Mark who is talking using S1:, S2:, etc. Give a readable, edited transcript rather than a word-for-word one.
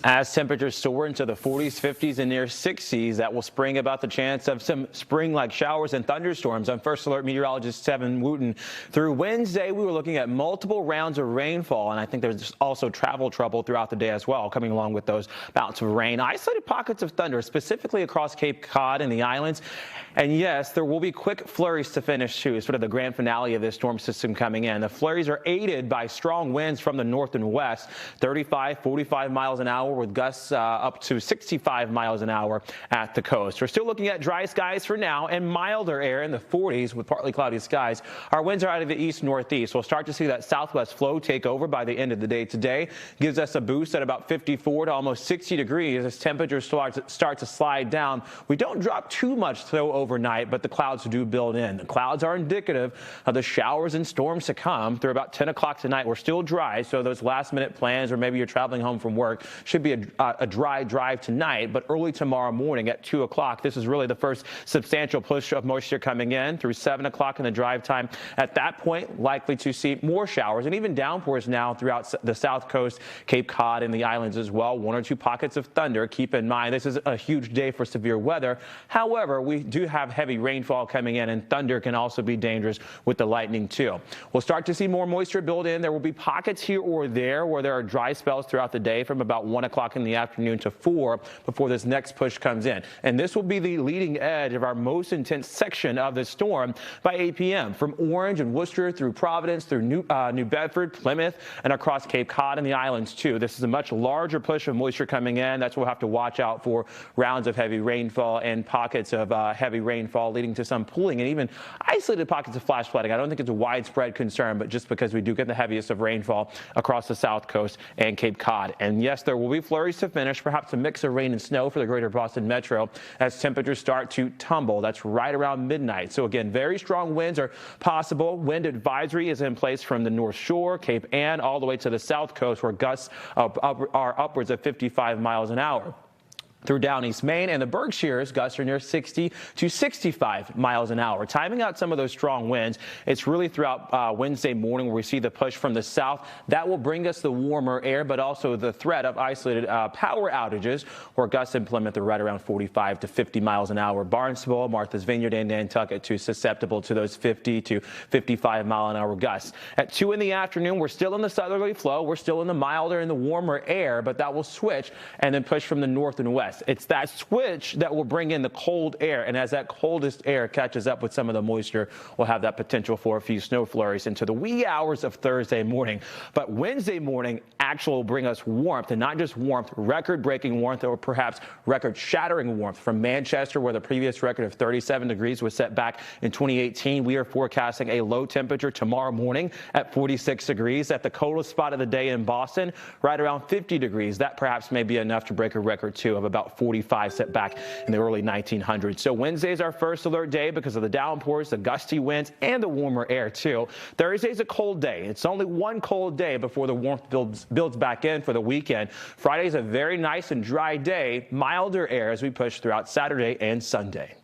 S1: As temperatures soar into the 40s, 50s, and near 60s, that will bring about the chance of some spring-like showers and thunderstorms. On First Alert meteorologist Seven Wooten, through Wednesday, we were looking at multiple rounds of rainfall, and I think there's also travel trouble throughout the day as well, coming along with those bouts of rain. Isolated pockets of thunder, specifically across Cape Cod and the islands. And yes, there will be quick flurries to finish, too, sort of the grand finale of this storm system coming in. The flurries are aided by strong winds from the north and west, 35, 45 miles an hour, with gusts up to 65 miles an hour at the coast. We're still looking at dry skies for now and milder air in the 40s with partly cloudy skies. Our winds are out of the east-northeast. We'll start to see that southwest flow take over by the end of the day today. Gives us a boost at about 54 to almost 60 degrees as temperatures start to slide down. We don't drop too much, though, overnight, but the clouds do build in. The clouds are indicative of the showers and storms to come through about 10 o'clock tonight. We're still dry, so those last-minute plans, or maybe you're traveling home from work, should be a dry drive tonight, but early tomorrow morning at 2 o'clock, this is really the first substantial push of moisture coming in through 7 o'clock in the drive time. At that point, likely to see more showers and even downpours now throughout the south coast, Cape Cod, and the islands as well. One or two pockets of thunder. Keep in mind, this is a huge day for severe weather. However, we do have heavy rainfall coming in, and thunder can also be dangerous with the lightning, too. We'll start to see more moisture build in. There will be pockets here or there where there are dry spells throughout the day from about 1 o'clock in the afternoon to 4 before this next push comes in. And this will be the leading edge of our most intense section of the storm by 8 p.m. from Orange and Worcester through Providence, through New Bedford, Plymouth, and across Cape Cod and the islands, too. This is a much larger push of moisture coming in. That's what we'll have to watch out for, rounds of heavy rainfall and pockets of heavy rainfall leading to some pooling and even isolated pockets of flash flooding. I don't think it's a widespread concern, but just because we do get the heaviest of rainfall across the south coast and Cape Cod. And yes, there will be flurries to finish, perhaps a mix of rain and snow for the greater Boston metro as temperatures start to tumble. That's right around midnight. So again, very strong winds are possible. Wind advisory is in place from the North Shore, Cape Ann, all the way to the south coast where gusts are upwards of 55 miles an hour. Through down East Maine and the Berkshires, gusts are near 60 to 65 miles an hour. Timing out some of those strong winds, it's really throughout Wednesday morning where we see the push from the south. That will bring us the warmer air, but also the threat of isolated power outages where gusts in Plymouth are right around 45 to 50 miles an hour. Barnstable, Martha's Vineyard, and Nantucket too susceptible to those 50 to 55 mile an hour gusts. At 2 in the afternoon, we're still in the southerly flow. We're still in the milder and the warmer air, but that will switch and then push from the north and west. It's that switch that will bring in the cold air, and as that coldest air catches up with some of the moisture, we'll have that potential for a few snow flurries into the wee hours of Thursday morning. But Wednesday morning actually will bring us warmth, and not just warmth, record-breaking warmth or perhaps record-shattering warmth from Manchester, where the previous record of 37 degrees was set back in 2018. We are forecasting a low temperature tomorrow morning at 46 degrees. At the coldest spot of the day in Boston, right around 50 degrees. That perhaps may be enough to break a record, too, of about 45 set back in the early 1900s. So Wednesday is our first alert day because of the downpours, the gusty winds, and the warmer air, too. Thursday's a cold day. It's only one cold day before the warmth builds back in for the weekend. Friday's a very nice and dry day, milder air as we push throughout Saturday and Sunday.